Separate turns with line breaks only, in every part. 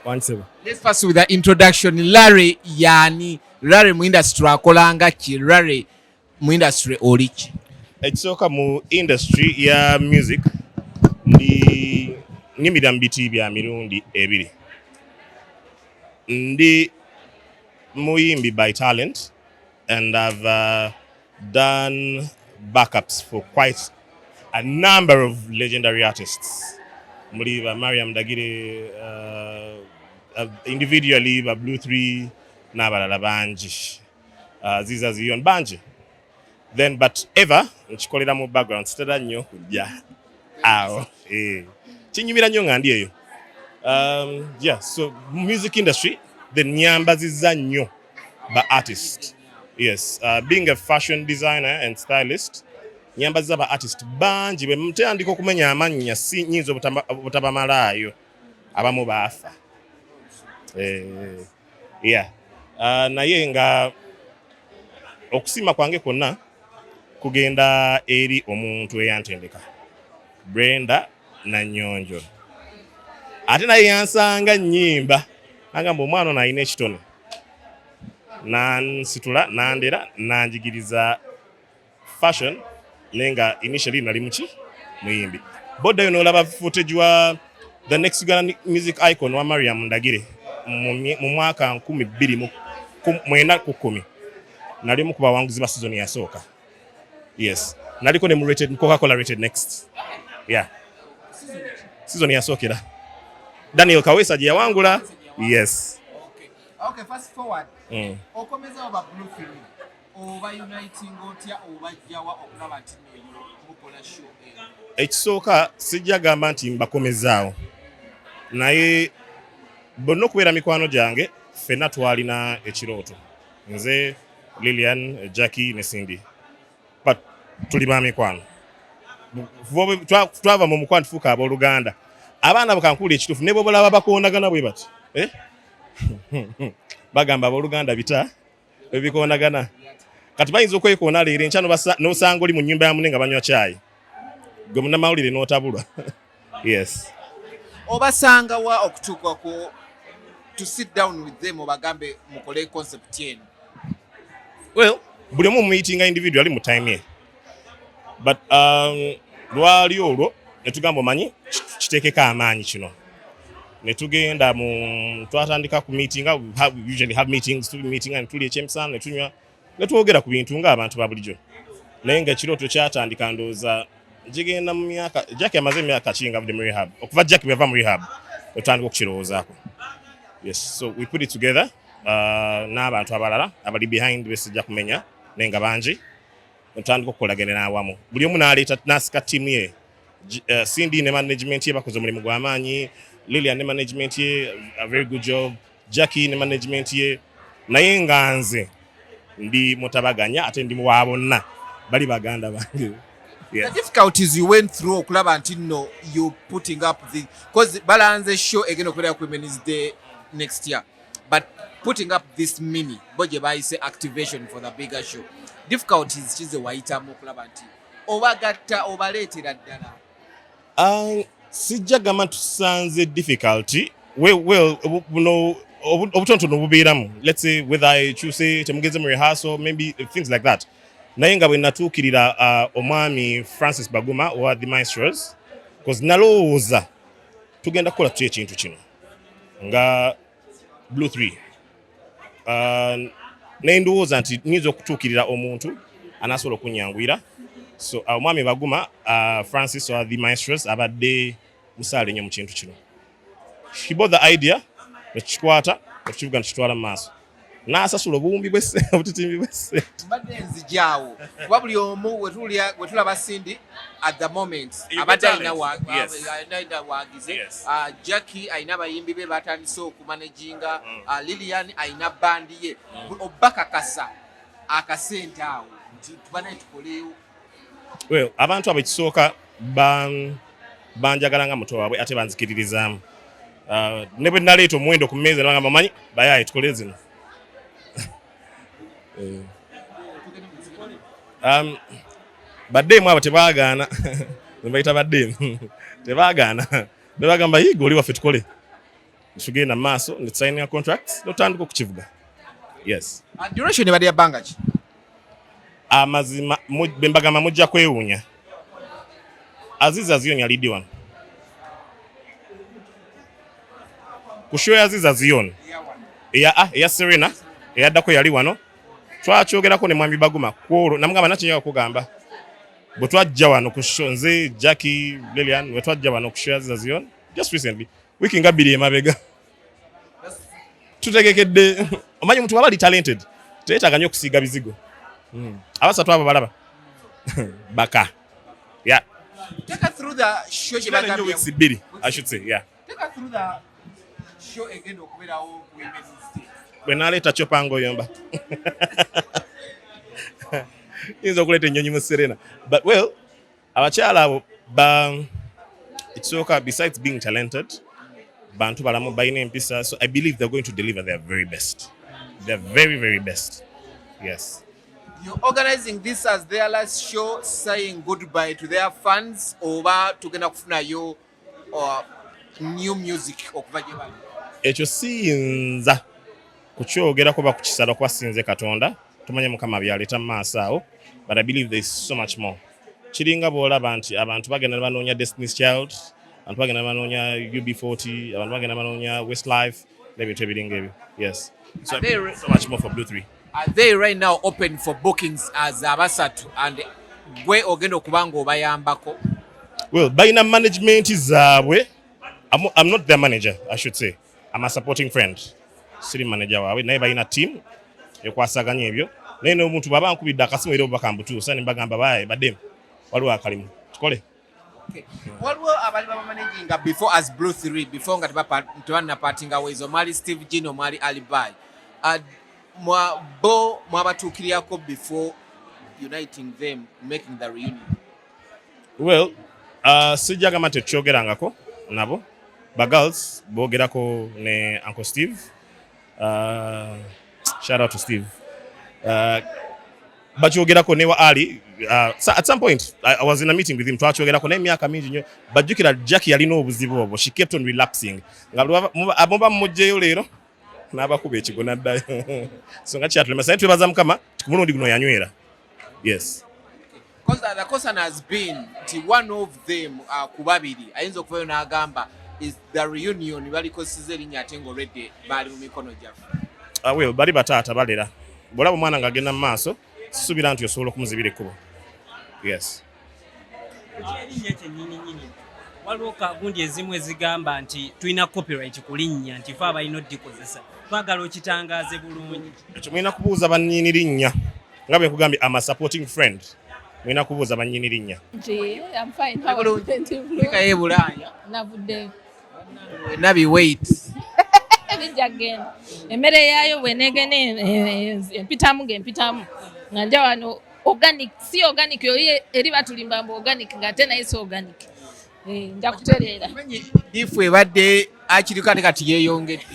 17.
Let's first with the introduction. Larry yani Larry mu industry akolanga ki Larry mu industry olichi.
Ekisooka mu industry ya music ndi nyimira mbiti bya mirundi ebiri. Ndi muyimbi by talent, and I've done backups for quite a number of legendary artists. Muliva Mariam Dagire, individually Blu 3 n'abalala bangi. Ziza ziyon bangi. Then but ever nkikolera mu background sitera nnyo kujja awo kinyumira nnyo nga ndi eyo. Yeah, so music industry the nyambazizza nnyo ba artist. Yes, being a fashion designer and stylist nyambazizza ba artist bangi bwe mutandika okumenya amannya si nyinza obutabamalayo abamu baafa. Yeah, naye nga okusima kwange konna kugenda eri omuntu eyantendeka Brenda Nanyonjo. Ate naye yansanga nnyimba agamba omwana ono alina ekitone, nansitula nandera nanjigiriza fashion nenga initially nali muki muyimbi. Boddayo n'olaba footage wa the next Uganda music icon wa Mariam Ndagire mu mwaka 2010 nali mu kubawanguzi ba season yasooka. Yes, naliko ne rated Coca-Cola rated next. Yeah, season yasookera Daniel Kawesa gye yawangula. Yes.
Okay, fast forward. Okomeza oba Blue film oba uniting otya oba jawa okulaba nti mukola show.
Ekisooka sijja gamba nti mbakomezaawo, naye bonna okubeera mikwano gyange ffenna twalina ekirooto, nze Lilian, Jackie ne Cindy, but tuli ba mikwano. Twava mu mukwano tufuuka abooluganda. Abaana bakankuula ekituufu ne bwe balaba bakoonagana bwe bati bagamba abooluganda bita ebikoonagana. Kati bayinza okwekoona leero enkya n'osanga oli mu nnyumba ya munne nga banywa caayi, gwe munnamawulire n'otabulwa. Yes.
Obasanga wa okutuuka ku to sit down with them obagambe mukole concept yenu?
Well, buli omu meeting individually mu time ye, but lwali olwo ne tugamba omanyi kiteekeko amaanyi kino, ne tugenda mu twatandika ku meeting. We usually have meetings, and tuli ekyemisana ne tunywa ne twogera ku bintu ng'abantu ba bulijjo, naye nga ekirooto kyatandika ndowooza gigenda mu myaka. Jackie amaze emyaka kinga avudde mu rehab. Okuva Jackie bwe yava mu rehab otandika okukirowoozaako. Yes, so we put it together n'abantu abalala abali behind besijja kumenya naye nga bangi, otandika okukolaganira awamu. Buli omu n'aleeta n'asika ttiimu ye. Cindy ne management ye bakoze omulimu gw'amaanyi, Lilian ne management ye a very good job, Jackie ne management ye, naye nga nze ndi mutabaganya ate ndi muwa bonna bali baganda bange. Yes.
The difficulties you went through okulaba nti no you putting up the because balance show again okulaba ku Women's Day next year, but putting up this mini boje bayise activation for the bigger show, difficulties chize wayitamu okulaba nti obagatta obaleetera ddala.
Sijja gamba tusanze difficulty. Well, no, obutonotono bubeeramu. Let's say whether I choose temugeze mu rehearsal, maybe things like that. Naye nga bwe natuukirira omwami Francis Baguma or the Maestros, because nalowooza tugenda kukola tutya ekintu kino nga Blue 3. Naye ndowooza nti nnyinza okutuukirira omuntu anaasobola okunyanguyira. So omwami Baguma, Francis or the Maestros abadde musaale nnyo mu kintu kino. He bought the idea, nekikwata nekivuga nekitwala mu maaso. N'asasula obuwumbi bw'essente, obutimbi bw'essente.
Mbadde nzijaawo kuba buli omu wetulaba Cindy at the moment abadde alina waagize. Jackie alina abayimbi be batandise okumanaginga, Lilian alina bandi ye. Obakakasa akasente awo nti tubanaye tukoleewo.
Well, abantu abekisooka banjagala nga muto waabwe ate banzikiririzaamu. Ne bwe naleeta omuwendo ku mmeeza nabagamba manyi bayaye tukole zino. Baddeemu abo tebaagaana. Mbayita baddeemu. Tebaagaana. Ne bagamba yiga oli waffe tukole. tugenda maaso ne signing contracts notandika okukivuga. Yes.
Duration ebadde ya bbanga ki?
Amazima bembagamba mujja kwewuunya. Aziza Zion yalidde wano. Ku show ya Aziza Zion. Eya Serena eyaddako yali wano. Twakyogerako ne mwami Baguma kwolwo namugamba nakinyaga kugamba. Bwe twajja wano ku show nze Jackie Lilian we twajja wano ku show ya Aziza Zion just recently. Wiki nga bbiri emabega. Tutegekedde omanyi omuntu waba ali talented. Teetaaga nnyo okusiiga bizigo. Abasatu abo balaba. Baka. Yeah.
Take us through the show
I should say, yeah.
Take us through the show again okuberawo women's day.
Bwe naleeta Chopango yomba. Yinza okuleeta ennyonyi mu Serena. But well, abakyala abo ekisooka besides being talented, bantu balamu balina empisa, so I believe they're going to deliver their very best. Their very, very best. Yes.
You're organizing this as their last show, saying goodbye to their fans, oba tugenda kufunayo new music okuva gye bali?
Ekyo siyinza kukyogerako ba kukisala kwasinze Katonda. Tumanye Mukama byaleeta mu maaso awo. But I believe there is so much more. Kiringa bw'olaba nti abantu bagenda ne banoonya Destiny's Child, abantu bagenda banoonya UB40, abantu bagenda banoonya Westlife, n'ebintu ebiringa ebyo. Yes. So so much more for Blue 3.
Are they right now open for bookings as abasatu and gwe ogenda okubanga obayambako?
Well, balina management zaabwe. I'm not their manager, I should say. I'm a supporting friend. Siri manager waabwe naye balina team ekwasaganya ebyo. Naye n'omuntu baba nkubidde akasimu era obakambutuusa ne mbagamba baye baddemu. Waliwo akalimu. Tukole.
Okay. Waliwo abali bamanaginga before as Blue 3 before nga tebanapartinga ways omwali Steve Gino omwali Alibai. Mwabatuukiryako before uniting them, making the reunion?
Well, sijjagamba tekyogerangako nabo. Bagirls boogerako ne Uncle Steve. Shout out to Steve. Bakyogerako ne wa Ali. At some point, I was in a meeting with him. Twakyogerako naye emyaka mingi nnyo. Bajjukira Jackie yalina obuzibu obwo. She kept on relapsing. Nga mujjeyo leero. N'abakuba ekigo n'addayo. So nga kyatulema saye twebaza Mukama mulundi guno yanywera. Yes.
Because the question has been one of them ku babiri ayinza okuvayo n'agamba is the reunion balikosize erinnya ate ng'olwedde baali mu mikono gyaffe.
Well, bali bataata balera. Bw'olaba omwana ng'agenda mu maaso sisuubira nti osobola okumuzibira ekkubo. Yes.
Erinnya kyennyini waliwo kagundi ezimu ezigamba nti tulina copyright ku linnya nti fe abalina oddikozesa. Twagala okitangaaze bulungi.
Ekyo mulina kubuuza bannyini linnya. Nga bwe nkugambye I'm a supporting friend. Mulina kubuuza bannyini linnya.
I'm fine. How are you?
Kaye Bulaaya.
Navudde.
Nabi wait.
Ebijja genda. Emmere yaayo bw'eneegene empitamu ng'empitamu. Nga nja wano organic, si organic yo eri batulimba mbu organic ng'ate naye si organic. Nja kutereera.
Ifu ebadde akiriko ate kati yeeyongedde.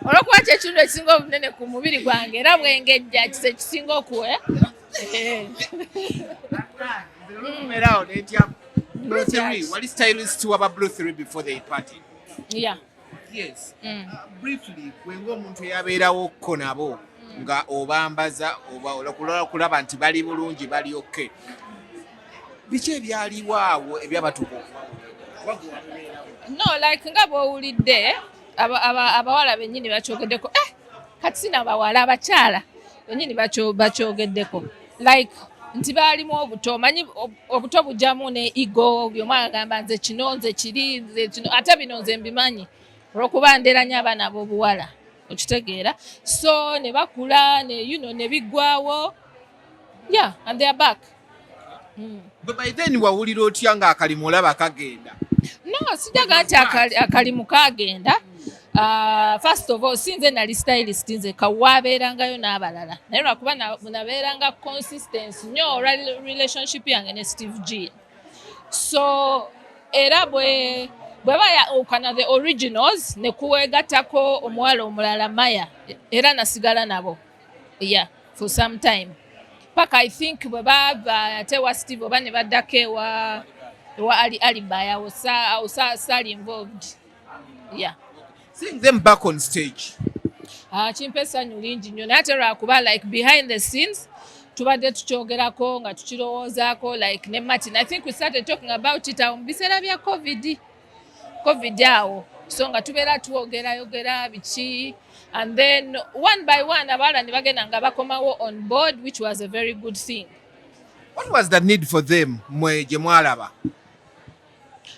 Olwokuba kyekintu ekisinga obunene ku mubiri gwange era bwengejja kise kisinga okuwe.
Blue 3, wali stylist waba Blue 3 before they party?
Yeah.
Yes. Briefly, gwenga omuntu yabeerawokko nabo nga obambaza oba okulaba nti bali bulungi bali okay. Biki ebyaliwo awo ebyabatuuka okubawo?
No, like nga bw'owulidde abawala bennyini bakyogeddeko. Kati sina bawala abakyala bennyini bakyogeddeko. Like nti baalimu obuto, omanyi obuto bujjamu ne ego by'omwana agamba nze kino nze kiri nze kino ate bino nze mbimanyi olw'okuba nderanya abaana ab'obuwala okitegeera. So ne bakula ne biggwawo. Yeah, and they are back.
But by then wawulira otya nga akalimu olaba kagenda?
No, sijaga nti akalimu kagenda. First of all, sinze nali stylist nze kawabeerangayo n'abalala. Naye lwakuba nabeeranga consistency nnyo olwa relationship yange ne Steve G. So era bwe bayawukana the originals ne kuweegattako omuwala omulala Maya era nasigala nabo. Yeah, for some time. Paka I think bwe baava ate wa Steve oba ne baddako ewa ali bayawo sali involved. Yeah.
Seeing them back on stage.
Chimpesa nyulingi nnyo natera kuba like behind the scenes tubadde tukyogerako nga tukirowoozaako like ne Martin. I think we started talking about it mu biseera bya covid awo so nga tubeera yogera biki and then one by one abaala ne bagenda nga bakomawo on board, which was a very good thing.
What was the need for them mwe gye mwalaba?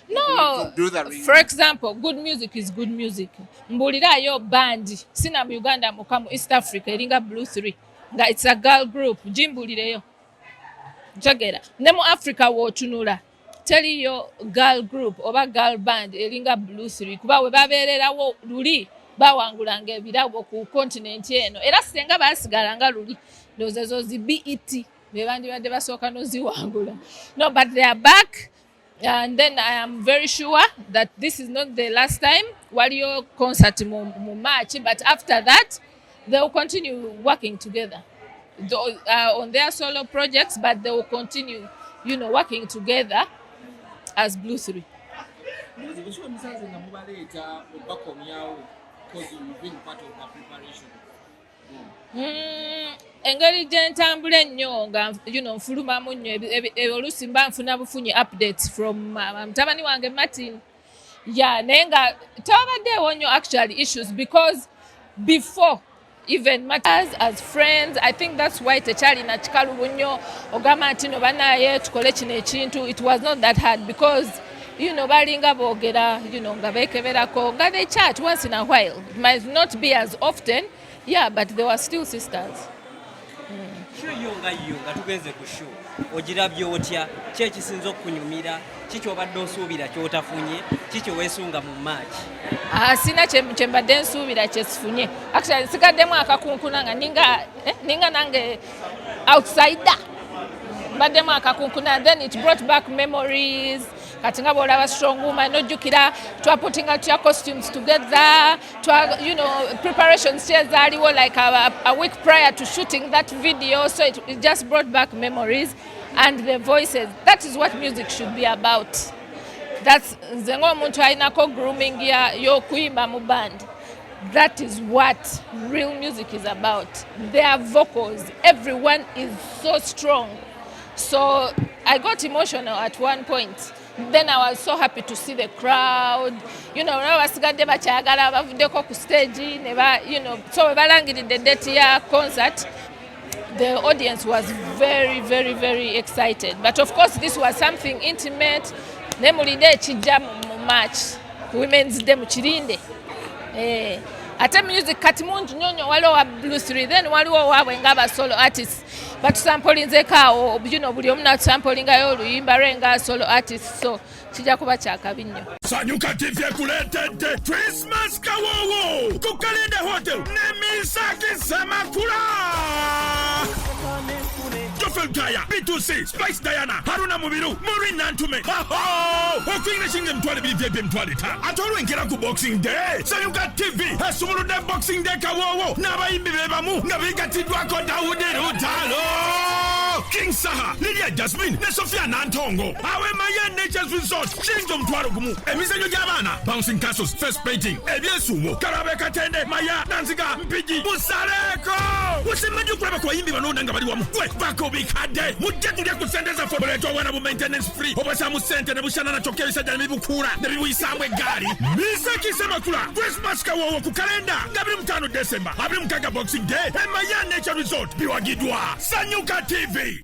No, for example, good music is good music. Mbulirayo band sina mu Uganda mukamu East Africa eringa Blue 3 nga it's a girl group jimbulireyo jagera ne mu Africa wotunula teriyo girl group oba girl band eringa Blue 3 kuba we babeererawo luli bawangulanga ebirabo ku continent eno era senga basigalanga luli ndozezo zi BET bebandi badde basooka noziwangula. No, but they are back. And then I am very sure that this is not the last time waliyo concert mu March, but after that they will continue working together on their solo projects, but they will continue, working together as Blue 3. Engeri gye ntambula ennyo nga nfulumamu nnyo oluusi mba nfuna bufunyi updates from mutabani wange Martin. Naye nga tewabaddeewo nnyo actually issues because before even matters as friends, I think that's why tekyalina kikalulu nnyo ogamba nti no banaye tukole kino ekintu. It was not that hard because balinga boogera nga beekeberako nga they chat once in a while. It might not be as often, but they were still sisters.
Nga tugenze ku show ogirabye otya kye kisinza okunyumira kiki obadde osuubira kyotafunye kiki weesunga mu March?
Sina kye mbadde nsuubira kyesifunye actually nsigaddemu akakunkuna nga ninga nange outsider mbaddemu akakunkuna then it brought back memories. Kati nga bw'olaba Strong Woman nojjukira twaputinga tutya costumes together, preparations zaaliwo like a week prior to shooting that video, so it just brought back memories and the voices. That is what music should be about. That's nze ng'omuntu alinako grooming y'okuyimba mu band. That is what real music is about. Their vocals, everyone is so strong. So I got emotional at one point. Then I was so happy to see the crowd. Basigadde bakyagala bavuddeko ku stage so we balangiridde date ya concert. The audience was very, very, very excited. But of course this was something intimate. Ne mulinde ekijja mu March Women's Day mu Kirinde. Ate music kati mungi nnyo waliwo wa Blue 3 then waliwo waabwe ng'aba solo artists batusampolinzeko awo buli omu natusampolingayo oluyimba lwe nga solo artist, so kijja kuba kyakabi nnyo.
Sanyuka TV ekuleetedde Christmas kawowo ku Kalenda Hotel ne Misaki Semakula. Jofel B2C, Spice Diana, Haruna Mubiru, Maureen Nantume. Okuyingira shinge mtwale bivye mtwale ta. Atolwengera ku Boxing Day. Sanyuka TV esumuludde Boxing Day kawowo n'abayimbi bebamu nga beegatiddwako Dawudi Lutalo, King Saha, Lydia Jasmine ne Sophia Nantongo. Awemaye Nature's Resort Shingo mtwalo gumu. Emizannyo gy'abaana Bouncing Castles, First Painting, ebyesuubo Karabe Katende, Maya Nanziga Mpigi Musaleko. Usimanyi okulaba ku bayimbi bano nga bali wamu. Bako bikadde mujje tulya ku ssente zaffe buleetwa obwana bu maintenance free obasaamu ssente ne bushana na kyokka ebisajja ne bibukula ne bibuyisaamu eggaali. Misaki Semakula Christmas kawowo ku kalenda nga 25 December 26 Boxing Day Emaya Nature Resort biwagidwa Sanyuka TV.